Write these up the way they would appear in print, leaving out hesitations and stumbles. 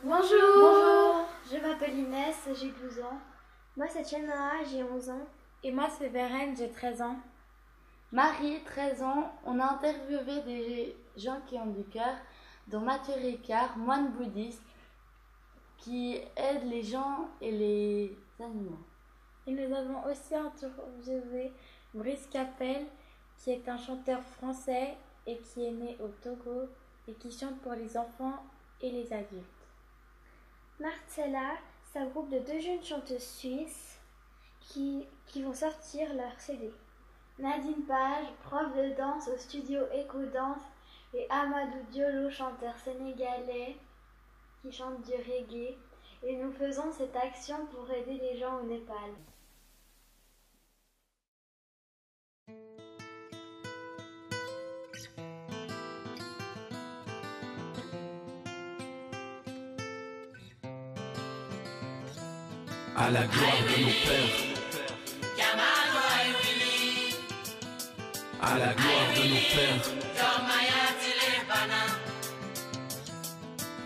Bonjour. Bonjour. Je m'appelle Inès, j'ai 12 ans. Moi c'est Chana, j'ai 11 ans. Et moi c'est Vérène, j'ai 13 ans. Marie, 13 ans. On a interviewé des gens qui ont du cœur, dont Mathieu Ricard, moine bouddhiste, qui aide les gens et les animaux. Et nous avons aussi interviewé Brice Capel, qui est un chanteur français et qui est né au Togo et qui chante pour les enfants et les adultes. Marcella, c'est un groupe de 2 jeunes chanteuses suisses qui vont sortir leur CD. Nadine Page, prof de danse au studio Eco Dance, et Amadou Diolo, chanteur sénégalais qui chante du reggae. Et nous faisons cette action pour aider les gens au Népal. À la gloire de nos pères, à la gloire de nos pères,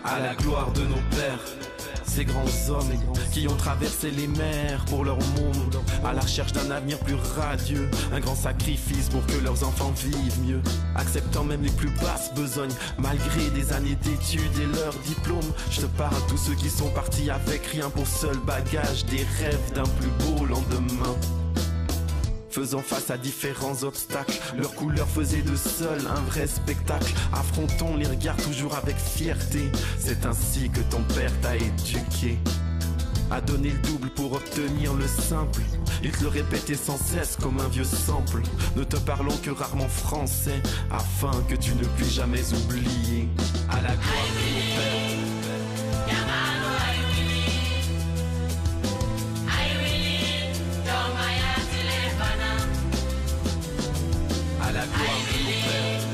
à la gloire de nos pères, ces grands hommes qui ont traversé les mers pour leur monde, à la recherche d'un avenir plus radieux, un grand sacrifice pour que leurs enfants vivent mieux, acceptant même les plus basses besognes, malgré des années d'études et leurs diplômes. Je te parle à tous ceux qui sont partis avec rien pour seul bagage, des rêves d'un plus beau lendemain. Faisant face à différents obstacles, leur couleur faisait de seul un vrai spectacle. Affrontons les regards toujours avec fierté, c'est ainsi que ton père t'a éduqué. À donner le double pour obtenir le simple, il te le répétait sans cesse comme un vieux sample. Ne te parlons que rarement français, afin que tu ne puisses jamais oublier. À la gloire de nos pères, à la gloire de nos pères,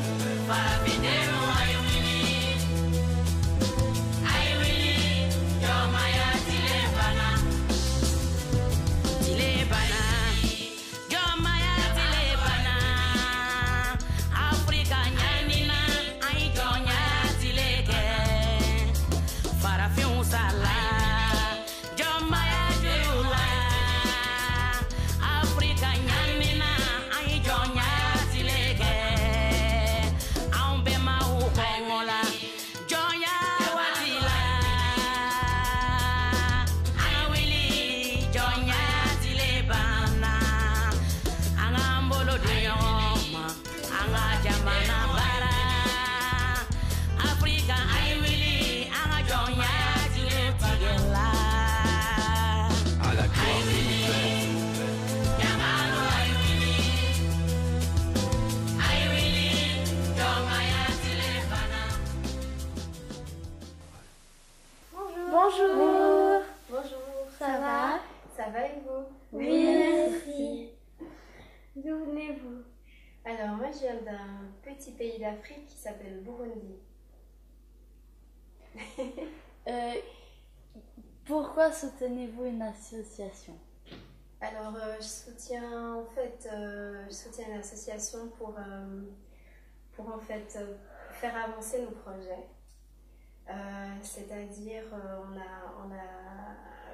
Bonjour. Bonjour, Ça va? Ça va et vous? Oui, merci. D'où venez-vous? Alors moi je viens d'un petit pays d'Afrique qui s'appelle Burundi. Pourquoi soutenez-vous une association? Alors je soutiens une association pour en fait faire avancer nos projets. C'est-à-dire on a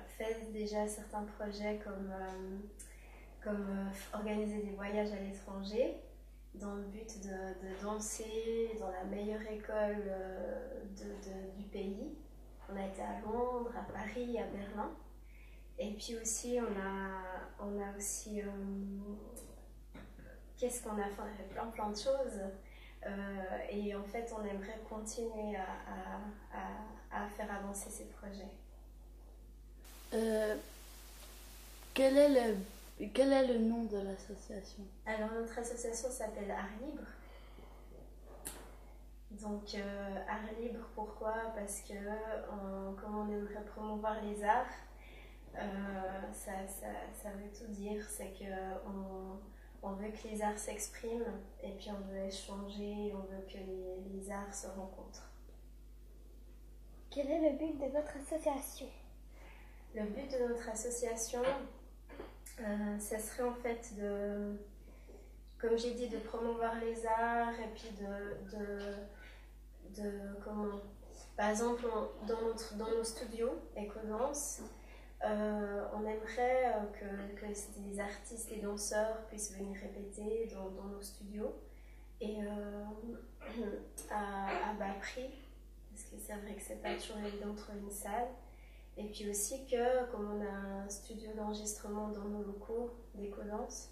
fait déjà certains projets comme organiser des voyages à l'étranger dans le but de danser dans la meilleure école du pays. On a été à Londres, à Paris, à Berlin. Et puis aussi on a aussi qu'est-ce qu'on a fait? On a fait plein de choses. Et en fait, on aimerait continuer à faire avancer ces projets. Quel est le nom de l'association? Alors, notre association s'appelle Art Libre. Donc, Art Libre, pourquoi? Parce que comme on aimerait promouvoir les arts, ça veut tout dire. C'est qu'on veut que les arts s'expriment et puis on veut échanger, on veut que les arts se rencontrent. Quel est le but de votre association? Le but de notre association, ça serait en fait comme j'ai dit, de promouvoir les arts et puis par exemple, dans nos studios EcoDance, on aimerait que des artistes et danseurs puissent venir répéter dans nos studios et à bas prix, parce que c'est vrai que c'est pas toujours évident de trouver une salle. Et puis aussi que, comme on a un studio d'enregistrement dans nos locaux d'EcoDance,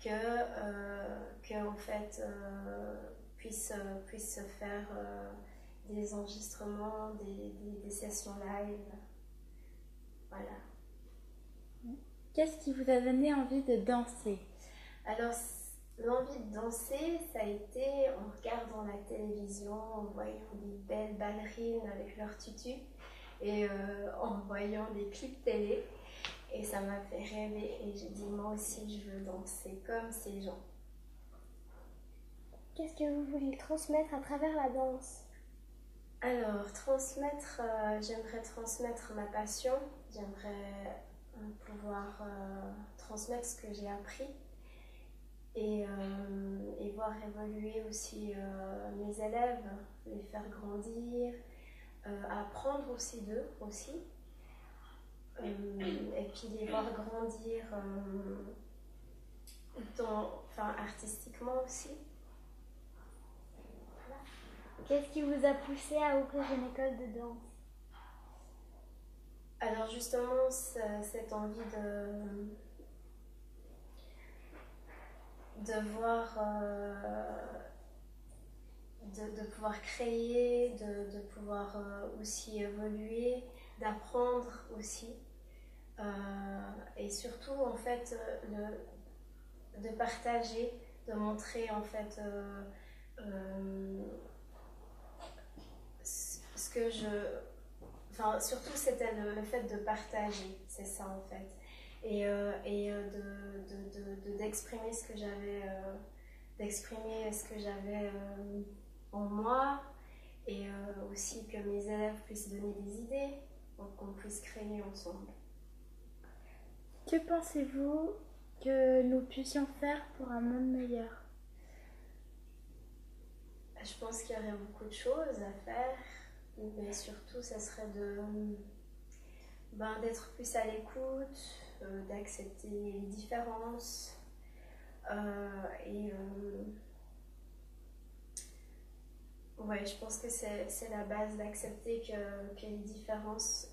que en fait puisse faire des enregistrements, des sessions live. Voilà. Qu'est-ce qui vous a donné envie de danser? Alors, l'envie de danser, ça a été en regardant la télévision, en voyant des belles ballerines avec leurs tutus et en voyant des clips télé. Et ça m'a fait rêver et j'ai dit moi aussi je veux danser comme ces gens. Qu'est-ce que vous voulez transmettre à travers la danse? Alors, j'aimerais transmettre ma passion, j'aimerais pouvoir transmettre ce que j'ai appris et voir évoluer aussi mes élèves, les faire grandir, apprendre aussi d'eux aussi. Et puis les voir grandir artistiquement aussi. Voilà. Qu'est-ce qui vous a poussé à ouvrir une école de danse? Alors justement, cette envie de voir, de pouvoir créer, de pouvoir aussi évoluer, d'apprendre aussi. Et surtout en fait de partager, de montrer en fait ce que surtout c'était le fait de partager, c'est ça en fait, et d'exprimer ce que j'avais en moi, et aussi que mes élèves puissent donner des idées, donc qu'on puisse créer ensemble. Que pensez-vous que nous puissions faire pour un monde meilleur? Je pense qu'il y aurait beaucoup de choses à faire, mais surtout ça serait d'être plus à l'écoute, d'accepter les différences ouais, je pense que c'est la base d'accepter que les différences,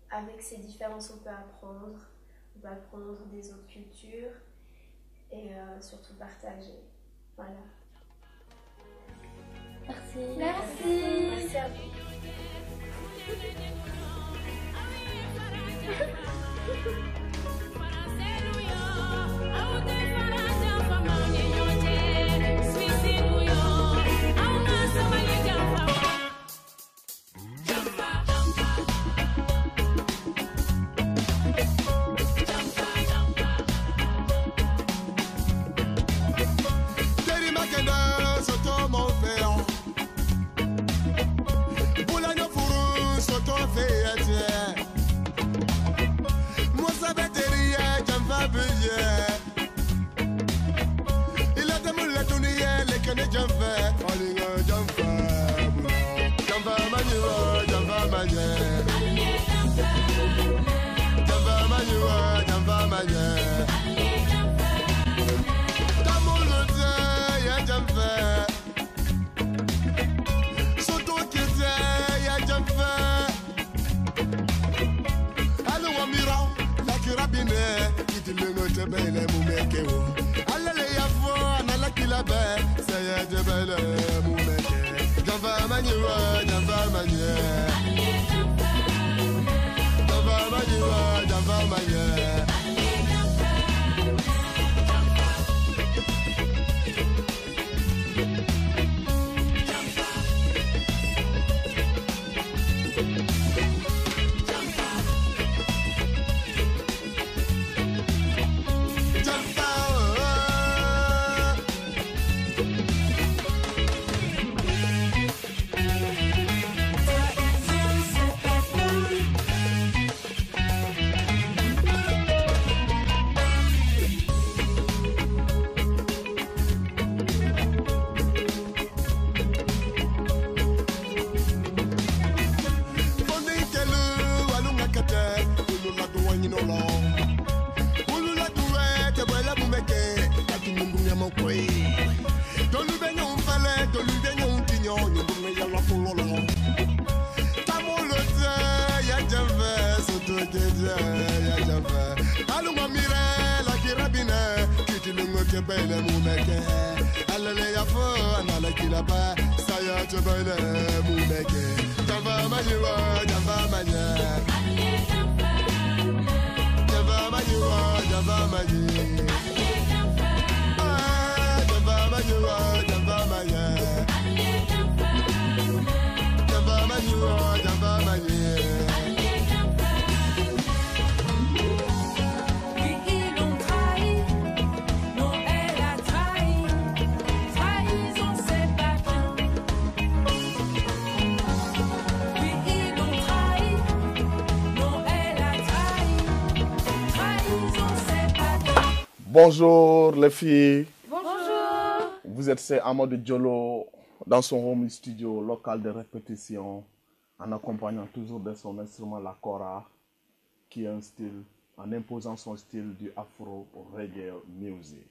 avec ces différences on peut apprendre des autres cultures et surtout partager. Voilà. Merci. Merci à vous. Allez, ya fo, na la kila be, say ya jebele. baile mumeke alele ya fo anala kilaba saya to baile mumeke jamba majiwa jamba manya jamba majiwa jamba manya jamba majiwa jamba manya jamba majiwa jamba manya. Bonjour les filles. Bonjour. Vous êtes chez Amadou Diallo dans son home studio local de répétition en accompagnant toujours de son instrument la kora qui est un style, en imposant son style du afro reggae music.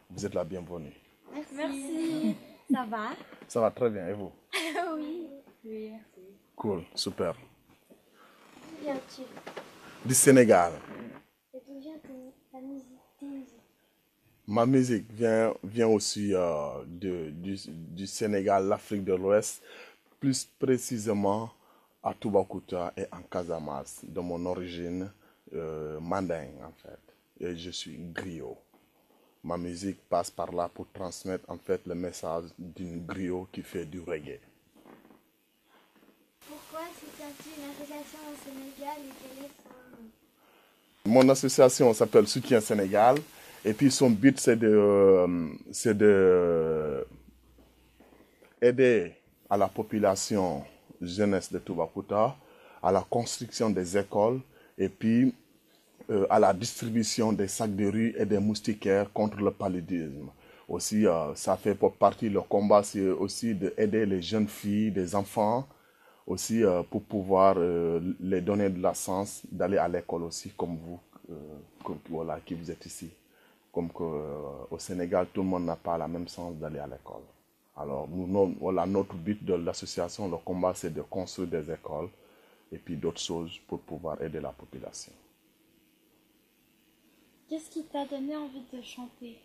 Vous êtes la bienvenue. Merci. Ça va? Ça va très bien et vous? Oui. Oui, merci. Cool, super. Viens-tu? Du Sénégal. Et d'où vient ta musique? Tes musiques? Ma musique vient aussi du Sénégal, l'Afrique de l'Ouest, plus précisément à Toubacouta et en Casamance, de mon origine mandingue en fait. Et je suis griot. Ma musique passe par là pour transmettre en fait le message d'une griot qui fait du reggae. Pourquoi soutiens-tu une association au Sénégal et quel est son nom? Mon association s'appelle Soutien Sénégal et puis son but c'est de aider à la population jeunesse de Toubacouta, à la construction des écoles et puis à la distribution des sacs de riz et des moustiquaires contre le paludisme. Aussi, ça fait partie, le combat, c'est aussi d'aider les jeunes filles, des enfants, aussi pour pouvoir les donner de la chance d'aller à l'école aussi, comme vous, voilà, qui vous êtes ici. Comme au Sénégal, tout le monde n'a pas la même chance d'aller à l'école. Alors, voilà, notre but de l'association, le combat, c'est de construire des écoles et puis d'autres choses pour pouvoir aider la population. Qu'est-ce qui t'a donné envie de chanter?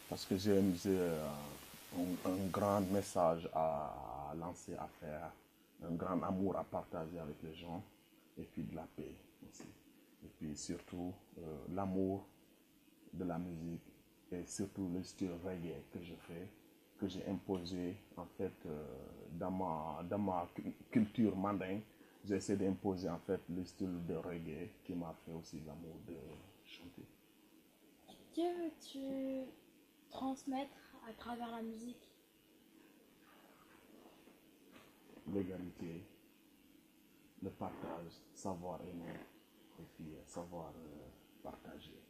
Parce que j'ai un grand message à lancer, à faire, un grand amour à partager avec les gens, et puis de la paix aussi. Et puis surtout l'amour de la musique, et surtout le style reggae que je fais, que j'ai imposé en fait dans ma culture mandingue. J'essaie d'imposer en fait le style de reggae qui m'a fait aussi l'amour de chanter. Que veux-tu transmettre à travers la musique? L'égalité, le partage, savoir aimer et puis savoir partager.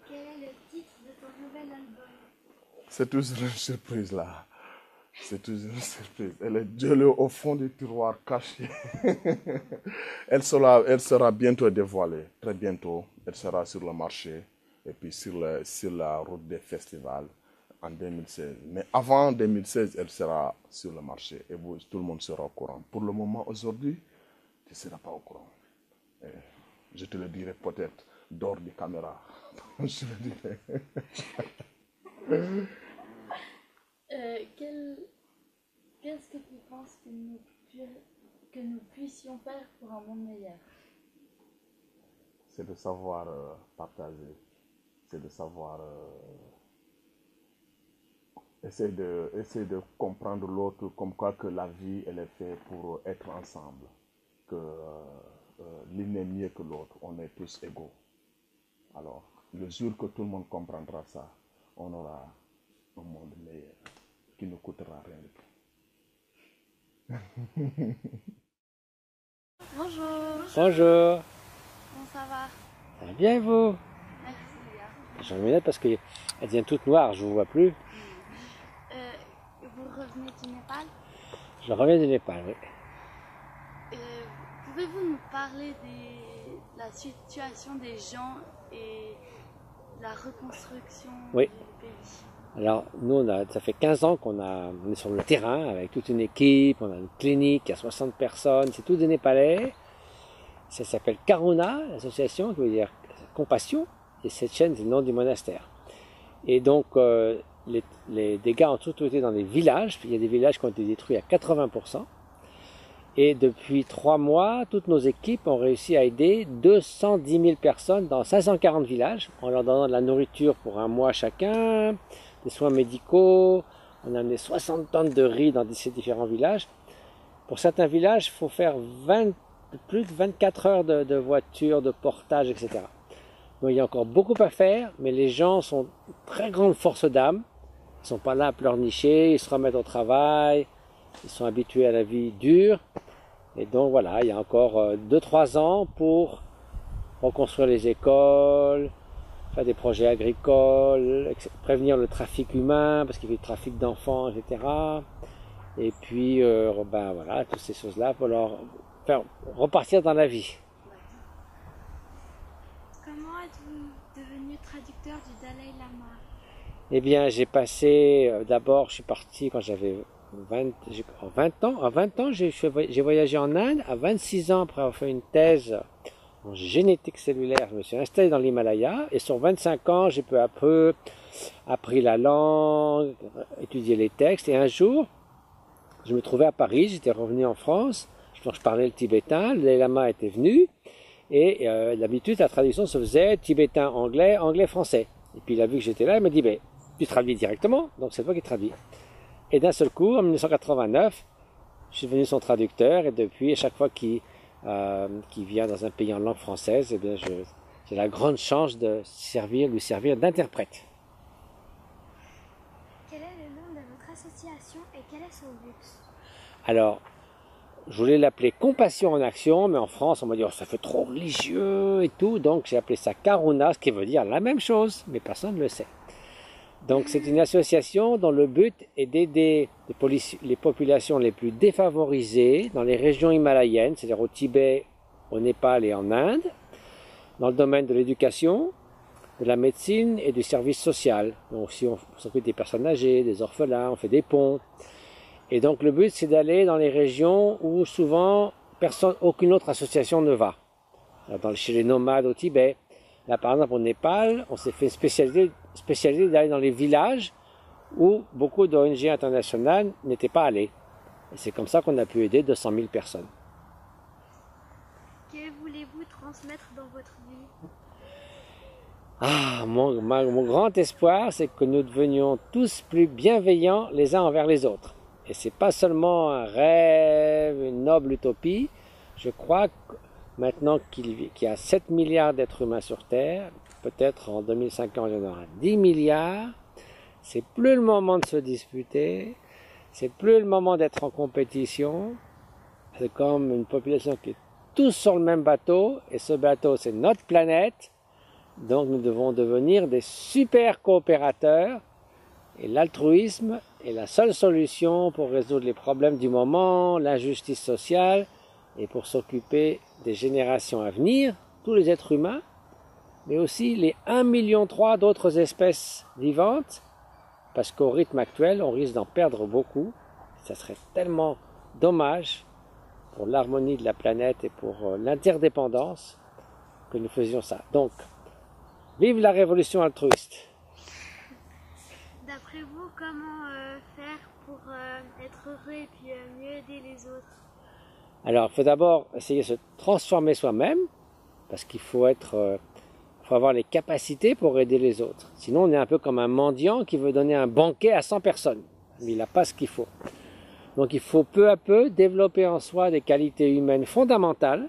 Quel est le titre de ton nouvel album? C'est toujours une surprise là. C'est toujours une surprise. Elle est gelée au fond du tiroir caché. Elle sera bientôt dévoilée, très bientôt. Elle sera sur le marché et puis sur la route des festivals en 2016. Mais avant 2016, elle sera sur le marché et tout le monde sera au courant. Pour le moment, aujourd'hui, tu ne seras pas au courant. Et je te le dirai peut-être dehors des caméras. Je le dirai. Qu'est-ce que tu penses que nous puissions faire pour un monde meilleur? C'est de savoir partager, c'est de savoir essayer de comprendre l'autre comme quoi que la vie elle est faite pour être ensemble, que l'un est mieux que l'autre, on est tous égaux. Alors, le jour que tout le monde comprendra ça, on aura un monde meilleur qui ne coûtera rien du tout. Bonjour. Bonjour, Comment ça va? ça va bien et vous? Merci. J'ai mes lunettes parce qu'elles deviennent toutes noires, je ne vous vois plus. Vous revenez du Népal? Je reviens du Népal, oui. Pouvez-vous nous parler de la situation des gens et la reconstruction Oui. du pays? Alors, nous, ça fait 15 ans qu'on est sur le terrain avec toute une équipe, on a une clinique, il y a 60 personnes, c'est tous des Népalais. Ça s'appelle Karuna, l'association, qui veut dire Compassion, et cette chaîne, c'est le nom du monastère. Et donc, les dégâts ont surtout été dans les villages. Il y a des villages qui ont été détruits à 80%. Et depuis 3 mois, toutes nos équipes ont réussi à aider 210 000 personnes dans 540 villages, en leur donnant de la nourriture pour 1 mois chacun, des soins médicaux. On a amené 60 tonnes de riz dans ces différents villages. Pour certains villages, il faut faire plus de 24 heures de voiture, de portage, etc. Donc il y a encore beaucoup à faire, mais les gens sont très grande force d'âme. Ils ne sont pas là à pleurnicher, ils se remettent au travail, ils sont habitués à la vie dure. Et donc voilà, il y a encore 2-3 ans pour reconstruire les écoles, faire des projets agricoles, prévenir le trafic humain, parce qu'il y a du trafic d'enfants, etc. Et puis, voilà, toutes ces choses-là pour leur faire repartir dans la vie. Comment êtes-vous devenu traducteur du Dalai Lama? Eh bien, j'ai passé, d'abord, je suis parti quand j'avais 20 ans. À 20 ans, j'ai voyagé en Inde. À 26 ans, après avoir fait une thèse en génétique cellulaire, je me suis installé dans l'Himalaya. Et sur 25 ans, j'ai peu à peu appris la langue, étudié les textes. Et un jour, je me trouvais à Paris, j'étais revenu en France. Je parlais le tibétain, le Dalai Lama était venu. Et d'habitude, la traduction se faisait tibétain, anglais, anglais, français. Et puis il a vu que j'étais là, il m'a dit, tu traduis directement, donc c'est toi qui traduis. Et d'un seul coup, en 1989, je suis devenu son traducteur, et depuis, à chaque fois qu'il vient dans un pays en langue française, eh bien, j'ai la grande chance de lui servir d'interprète. Quel est le nom de votre association et quel est son but? Alors, je voulais l'appeler Compassion en Action, mais en France, on m'a dit, ça fait trop religieux et tout, donc j'ai appelé ça Karuna, ce qui veut dire la même chose, mais personne ne le sait. Donc c'est une association dont le but est d'aider les populations les plus défavorisées dans les régions himalayennes, c'est-à-dire au Tibet, au Népal et en Inde, dans le domaine de l'éducation, de la médecine et du service social. Donc aussi on s'occupe des personnes âgées, des orphelins, on fait des ponts. Et donc le but c'est d'aller dans les régions où souvent aucune autre association ne va. Chez les nomades au Tibet. Là par exemple au Népal, on s'est fait spécialisé d'aller dans les villages où beaucoup d'ONG internationales n'étaient pas allées. Et c'est comme ça qu'on a pu aider 200 000 personnes. Que voulez-vous transmettre dans votre vie? Mon grand espoir, c'est que nous devenions tous plus bienveillants les uns envers les autres. Et c'est pas seulement un rêve, une noble utopie. Je crois que maintenant qu'il y a 7 milliards d'êtres humains sur Terre, peut-être en 2050 il y en aura 10 milliards, c'est plus le moment de se disputer, c'est plus le moment d'être en compétition. C'est comme une population qui est tous sur le même bateau, et ce bateau c'est notre planète, donc nous devons devenir des super coopérateurs, et l'altruisme est la seule solution pour résoudre les problèmes du moment, l'injustice sociale, et pour s'occuper des générations à venir, tous les êtres humains, mais aussi les 1,3 million d'autres espèces vivantes, parce qu'au rythme actuel, on risque d'en perdre beaucoup. Ça serait tellement dommage pour l'harmonie de la planète et pour l'interdépendance que nous faisions ça. Donc, vive la révolution altruiste! D'après vous, comment faire pour être heureux et puis mieux aider les autres? Alors, il faut d'abord essayer de se transformer soi-même, parce qu'il faut avoir les capacités pour aider les autres. Sinon, on est un peu comme un mendiant qui veut donner un banquet à 100 personnes. Mais il n'a pas ce qu'il faut. Donc, il faut peu à peu développer en soi des qualités humaines fondamentales,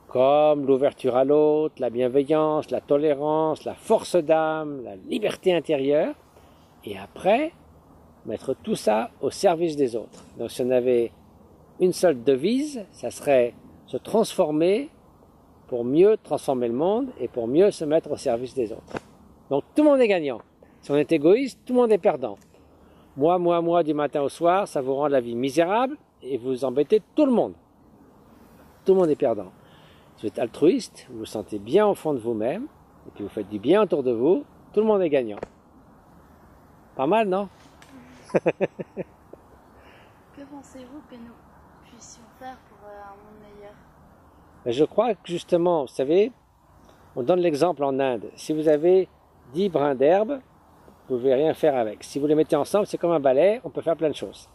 comme l'ouverture à l'autre, la bienveillance, la tolérance, la force d'âme, la liberté intérieure. Et après, mettre tout ça au service des autres. Donc, si on avait une seule devise, ça serait se transformer pour mieux transformer le monde et pour mieux se mettre au service des autres. Donc tout le monde est gagnant. Si on est égoïste, tout le monde est perdant. Moi, du matin au soir, ça vous rend la vie misérable et vous embêtez tout le monde. Tout le monde est perdant. Si vous êtes altruiste, vous vous sentez bien au fond de vous-même et puis vous faites du bien autour de vous, tout le monde est gagnant. Pas mal, non? Que pensez-vous que nous puissions faire pour un monde meilleur? Je crois que justement, vous savez, On donne l'exemple en Inde. Si vous avez 10 brins d'herbe, vous ne pouvez rien faire avec. Si vous les mettez ensemble, c'est comme un balai, on peut faire plein de choses.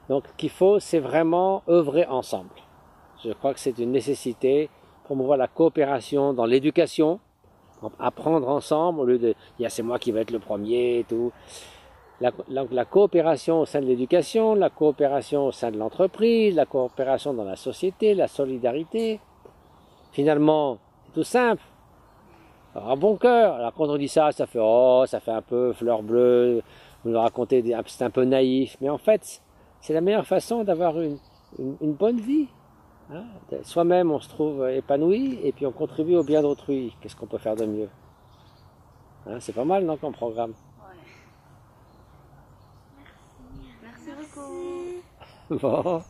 Donc, ce qu'il faut, c'est vraiment œuvrer ensemble. Je crois que c'est une nécessité, promouvoir la coopération dans l'éducation, apprendre ensemble, au lieu de « c'est moi qui vais être le premier » et tout. La coopération au sein de l'éducation, la coopération au sein de l'entreprise, la coopération dans la société, la solidarité. Finalement, c'est tout simple. Alors, un bon cœur. Alors quand on dit ça, ça fait un peu fleur bleue, vous nous racontez, c'est un peu naïf. Mais en fait, c'est la meilleure façon d'avoir une bonne vie. Hein? Soi-même, on se trouve épanoui et puis on contribue au bien d'autrui. Qu'est-ce qu'on peut faire de mieux? Hein, c'est pas mal, non, comme programme? Merci beaucoup. Bon.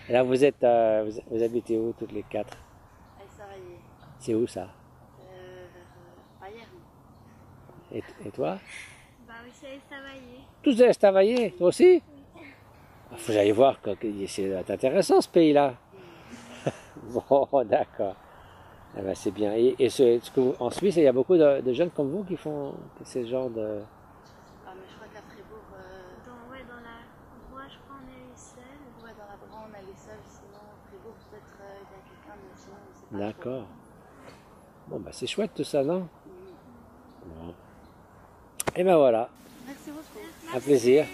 Et là, vous habitez où, toutes les quatre? À Estavayer. C'est où ça? Vers Payerne. Et toi? Bah aussi à Estavayer. Tous à Estavayer, toi aussi? Faut que j'aille voir, c'est intéressant ce pays-là. Bon, d'accord. Eh ben, c'est bien. Et en Suisse, il y a beaucoup de jeunes comme vous qui font ce genre de... Ah, mais je crois qu'à Fribourg... Dans la Broye, je crois, on est les seuls. Ouais, dans la Broye, on est les seuls. Sinon, Fribourg, peut-être il y a quelqu'un, mais sinon, on ne sait pas. D'accord. Bon, bah c'est chouette tout ça, non? Bon. Et ben voilà. Merci beaucoup. Un plaisir.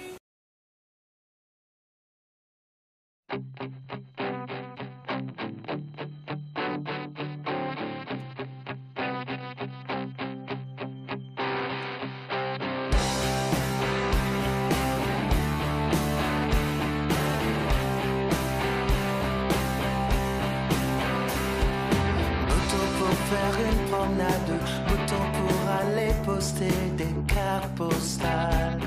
Bouton pour aller poster des cartes postales.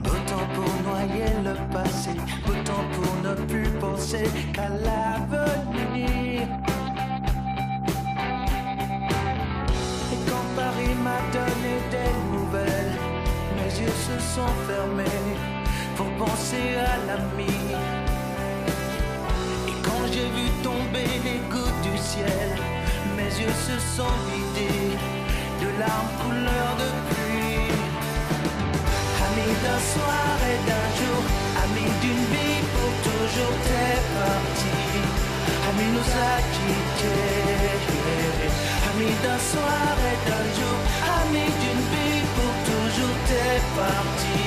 Bouton pour noyer le passé. Bouton pour ne plus penser qu'à l'avenir. Et quand Paris m'a donné des nouvelles, mes yeux se sont fermés pour penser à l'ami. J'ai vu tomber les gouttes du ciel, mes yeux se sont vidés de larmes couleur de pluie. Amis d'un soir et d'un jour, amis d'une vie pour toujours, t'es parti. Amis nous a quittés. Amis d'un soir et d'un jour, amis d'une vie pour toujours, t'es parti.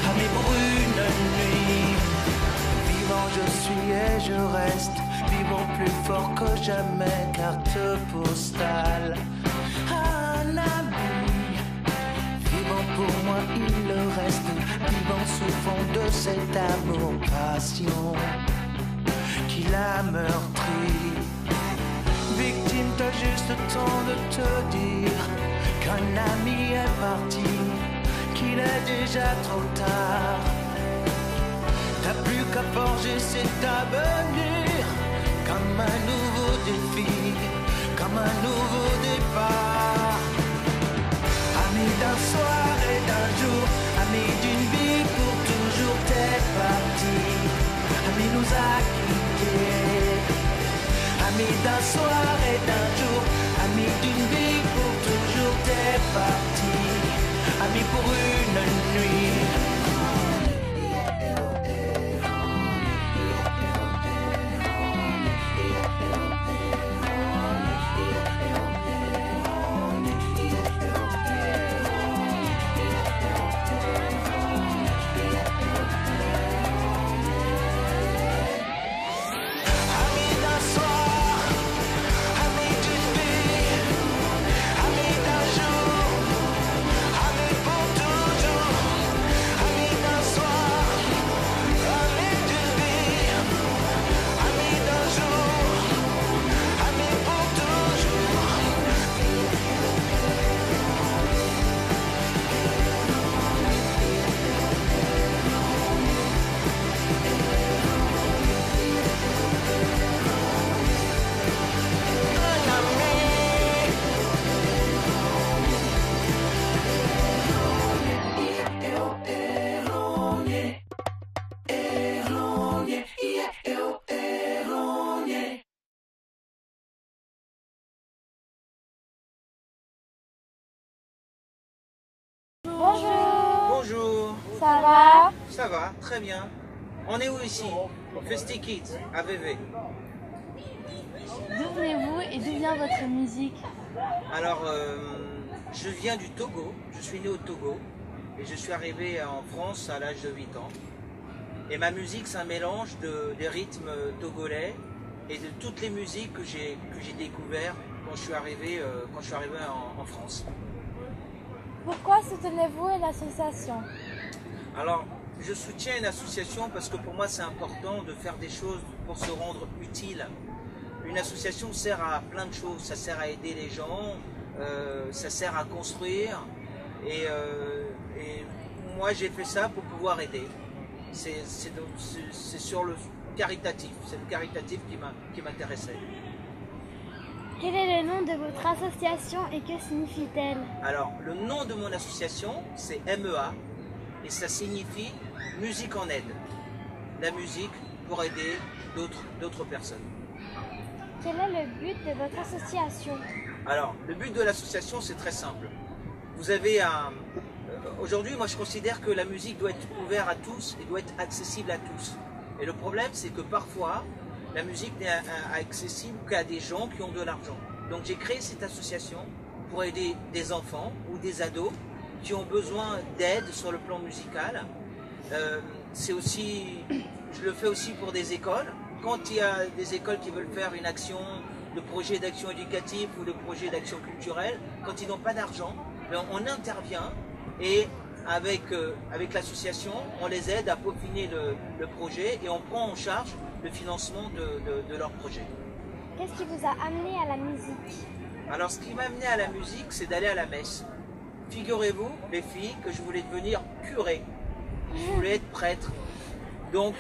Amis pour une nuit. Vivant je suis et je reste, vivant plus fort que jamais, carte postale. Un ami, vivant pour moi il le reste, vivant sous fond de cet amour passion qui l'a meurtri. Victime, t'as juste le temps de te dire qu'un ami est parti, qu'il est déjà trop tard. T'as plus qu'à forger cet avenir comme un nouveau défi, comme un nouveau départ. Amis d'un soir et d'un jour, amis d'une vie pour toujours, t'es parti. Amis nous a quittés. Amis d'un soir et d'un jour, amis d'une vie pour toujours, t'es parti. Amis pour une nuit. Amis d'un soir, amis d'une va, très bien. On est où ici? Festi Kids, à VV. D'où venez-vous et d'où vient votre musique? Alors, je viens du Togo, je suis né au Togo et je suis arrivé en France à l'âge de 8 ans. Et ma musique, c'est un mélange des rythmes togolais et de toutes les musiques que j'ai découvertes quand je suis arrivé en France. Pourquoi soutenez-vous l'association? Alors, je soutiens une association parce que pour moi, c'est important de faire des choses pour se rendre utile. Une association sert à plein de choses, ça sert à aider les gens, ça sert à construire et moi j'ai fait ça pour pouvoir aider. C'est sur le caritatif, c'est le caritatif qui m'intéressait. Quel est le nom de votre association et que signifie-t-elle? Alors, le nom de mon association, c'est MEA et ça signifie musique en aide. La musique pour aider d'autres personnes. Quel est le but de votre association? Alors, le but de l'association, c'est très simple. Vous avez aujourd'hui, moi, je considère que la musique doit être ouverte à tous et doit être accessible à tous. Et le problème, c'est que parfois, la musique n'est accessible qu'à des gens qui ont de l'argent. Donc, j'ai créé cette association pour aider des enfants ou des ados qui ont besoin d'aide sur le plan musical. Je le fais aussi pour des écoles. Quand il y a des écoles qui veulent faire une action, de projet d'action éducative ou de projet d'action culturelle, quand ils n'ont pas d'argent, on intervient et avec l'association, on les aide à peaufiner le projet et on prend en charge le financement de leur projet. Qu'est-ce qui vous a amené à la musique? Alors, ce qui m'a amené à la musique, c'est d'aller à la messe. Figurez-vous, les filles, que je voulais devenir curé. Je voulais être prêtre. Donc,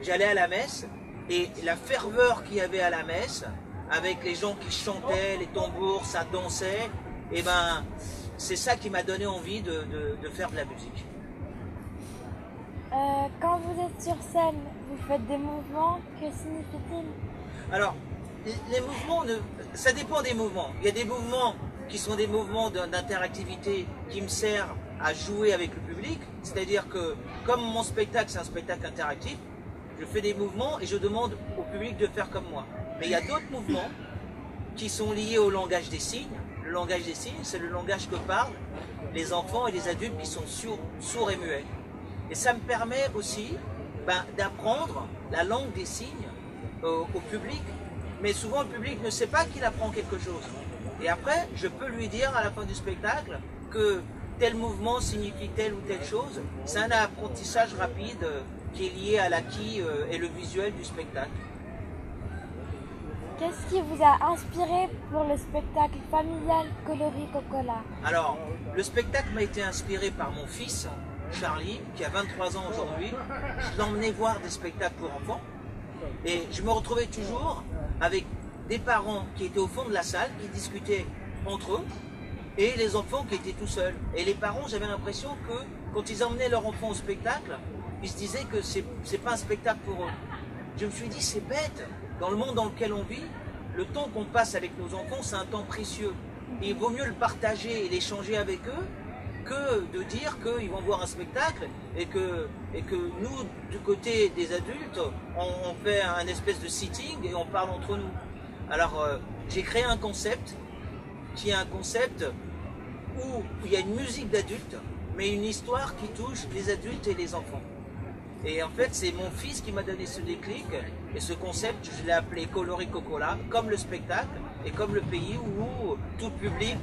j'allais à la messe. Et la ferveur qu'il y avait à la messe, avec les gens qui chantaient, les tambours, ça dansait, et ben c'est ça qui m'a donné envie de faire de la musique. Quand vous êtes sur scène, vous faites des mouvements, que signifie-t-il? Alors, les mouvements, ça dépend des mouvements. Il y a des mouvements qui sont des mouvements d'interactivité qui me servent à jouer avec le public, c'est-à-dire que comme mon spectacle, c'est un spectacle interactif, je fais des mouvements et je demande au public de faire comme moi. Mais il y a d'autres mouvements qui sont liés au langage des signes. Le langage des signes, c'est le langage que parlent les enfants et les adultes qui sont sourds et muets. Et ça me permet aussi d'apprendre la langue des signes au public. Mais souvent, le public ne sait pas qu'il apprend quelque chose. Et après, je peux lui dire à la fin du spectacle que tel mouvement signifie telle ou telle chose. C'est un apprentissage rapide qui est lié à l'acquis et le visuel du spectacle. Qu'est-ce qui vous a inspiré pour le spectacle familial Colori Cocola? Alors, le spectacle m'a été inspiré par mon fils, Charlie, qui a 23 ans aujourd'hui. Je l'emmenais voir des spectacles pour enfants. Et je me retrouvais toujours avec des parents qui étaient au fond de la salle, qui discutaient entre eux, et les enfants qui étaient tout seuls. Et les parents, j'avais l'impression que quand ils emmenaient leur enfant au spectacle, ils se disaient que c'est pas un spectacle pour eux. Je me suis dit, c'est bête. Dans le monde dans lequel on vit, le temps qu'on passe avec nos enfants, c'est un temps précieux. Et il vaut mieux le partager et l'échanger avec eux que de dire qu'ils vont voir un spectacle et que nous, du côté des adultes, on fait un espèce de sitting et on parle entre nous. Alors, j'ai créé un concept qui est un concept où il y a une musique d'adulte, mais une histoire qui touche les adultes et les enfants. Et en fait, c'est mon fils qui m'a donné ce déclic, et ce concept, je l'ai appelé Colori Cocola, comme le spectacle, et comme le pays où tout public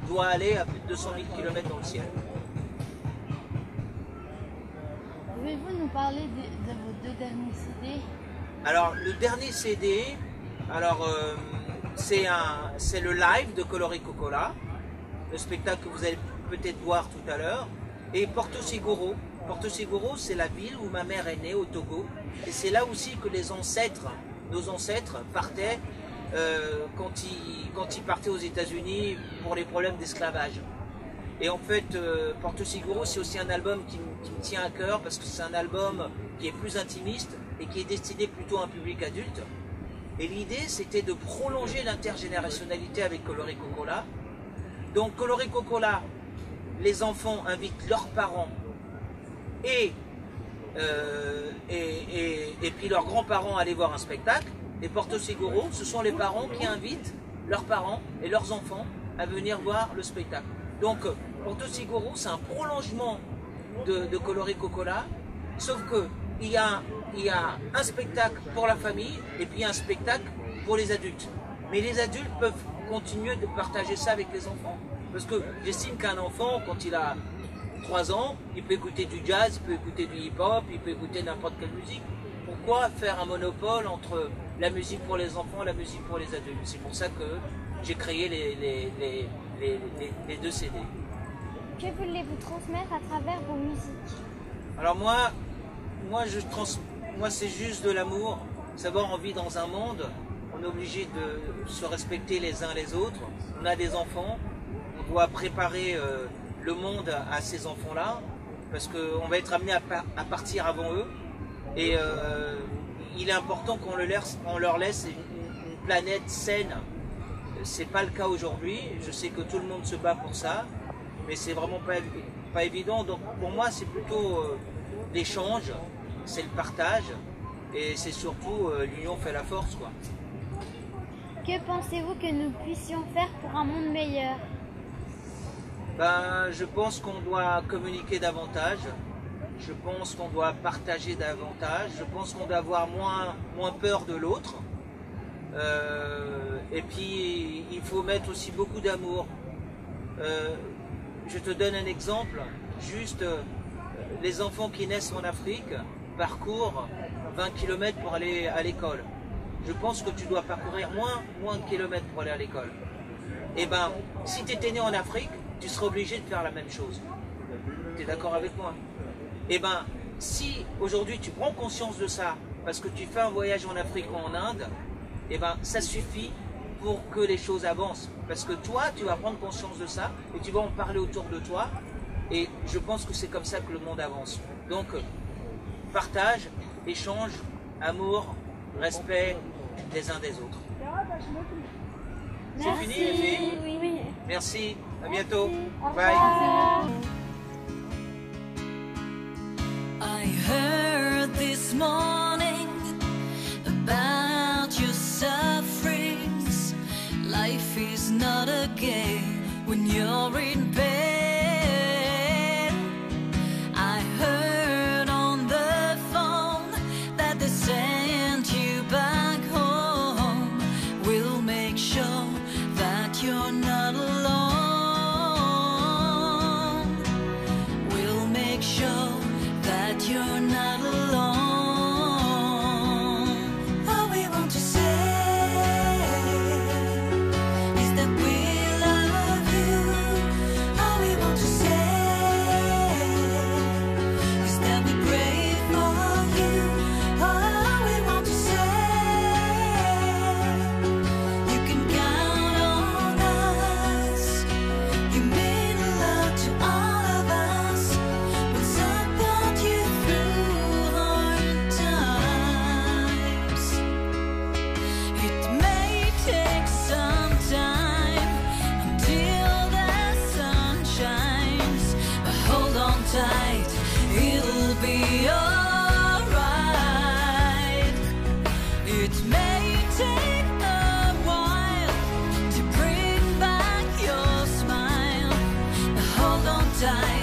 doit aller à plus de 200 000 km dans le ciel. Pouvez-vous nous parler de vos deux derniers CD? Alors, le dernier CD, c'est le live de Colori Cocola, le spectacle que vous allez peut-être voir tout à l'heure, et Porto Seguro. Porto Seguro, c'est la ville où ma mère est née, au Togo. Et c'est là aussi que nos ancêtres partaient quand ils partaient aux États-Unis pour les problèmes d'esclavage. Et en fait, Porto Seguro, c'est aussi un album qui me tient à cœur parce que c'est un album qui est plus intimiste et qui est destiné plutôt à un public adulte. Et l'idée, c'était de prolonger l'intergénérationnalité avec Colori Cocola. Donc, Colori Cocola, les enfants invitent leurs parents et et puis leurs grands-parents allaient voir un spectacle. Et Porto Seguro, ce sont les parents qui invitent leurs parents et leurs enfants à venir voir le spectacle. Donc Porto Seguro, c'est un prolongement de Coloré Cocola, sauf qu'il y a un spectacle pour la famille et puis un spectacle pour les adultes. Mais les adultes peuvent continuer de partager ça avec les enfants. Parce que j'estime qu'un enfant, quand il a 3 ans, il peut écouter du jazz, il peut écouter du hip-hop, il peut écouter n'importe quelle musique. Pourquoi faire un monopole entre la musique pour les enfants et la musique pour les adultes? C'est pour ça que j'ai créé les 2 CD. Que voulez-vous transmettre à travers vos musiques? Alors moi c'est juste de l'amour. Savoir, on vit dans un monde, on est obligé de se respecter les uns les autres. On a des enfants, on doit préparer le monde à ces enfants-là, parce qu'on va être amené à partir avant eux. Et il est important qu'on leur laisse une planète saine. C'est pas le cas aujourd'hui. Je sais que tout le monde se bat pour ça, mais c'est vraiment pas évident. Donc pour moi, c'est plutôt l'échange, c'est le partage, et c'est surtout l'union fait la force, quoi. Que pensez-vous que nous puissions faire pour un monde meilleur? Ben, je pense qu'on doit communiquer davantage. Je pense qu'on doit partager davantage. Je pense qu'on doit avoir moins peur de l'autre. Et puis, il faut mettre aussi beaucoup d'amour. Je te donne un exemple. Juste, les enfants qui naissent en Afrique parcourent 20 km pour aller à l'école. Je pense que tu dois parcourir moins de kilomètres pour aller à l'école. Et ben, si tu étais né en Afrique, tu serais obligé de faire la même chose. Tu es d'accord avec moi? Et ben, si aujourd'hui tu prends conscience de ça, parce que tu fais un voyage en Afrique ou en Inde, et ben, ça suffit pour que les choses avancent. Parce que toi, tu vas prendre conscience de ça et tu vas en parler autour de toi. Et je pense que c'est comme ça que le monde avance. Donc, partage, échange, amour, respect des uns des autres. C'est fini, les filles? Oui. Merci, à bientôt. Bye. I heard this morning about your sufferings. Life is not a game when you're in bed. I heard on the phone that they sent you back home. We'll make sure that you're not alone. We'll make sure that you're not alone. All we want to say is that we love you. All we want to say is that we pray for you. All we want to say, you can count on us. You mean a lot to all of us. We'll support you through hard times. It may take some time until the sun shines, but hold on tight, it'll be alright. It may take a while to bring back your smile, but hold on tight.